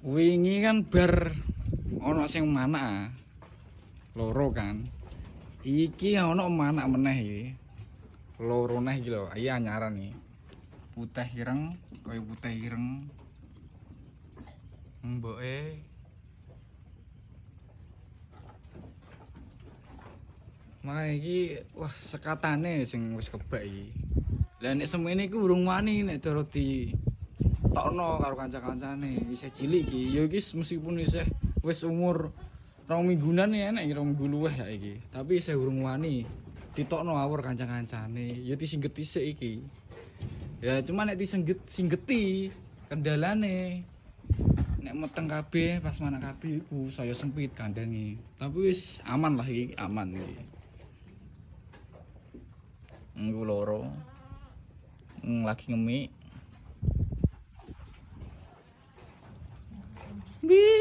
Wingi kan bar ono sing manak loro kan. Iki ono manak meneh iki. Loro neh iki lho, iki anyaran iki. Putih ireng, koyo putih ireng. Mboke makane iki wah sekatane sing wis kebak iki. Lah nek semene iku urung wani nek cara di tokno karo kanca-kancane isih cilik iki. Ya iki meskipun isih wis umur 2 mingguan ya enek 2 minggu luwih ya iki. Tapi isih urung wani ditokno awur kanca-kancane. Ya disingget dhisik iki. Ya cuma nek disinggeti kendalane nek meteng kabeh pas mana kabeh iku saya sempit kandange. Tapi wis aman lah iki, aman iki. Nggo loro. Lagi ngemik. Bi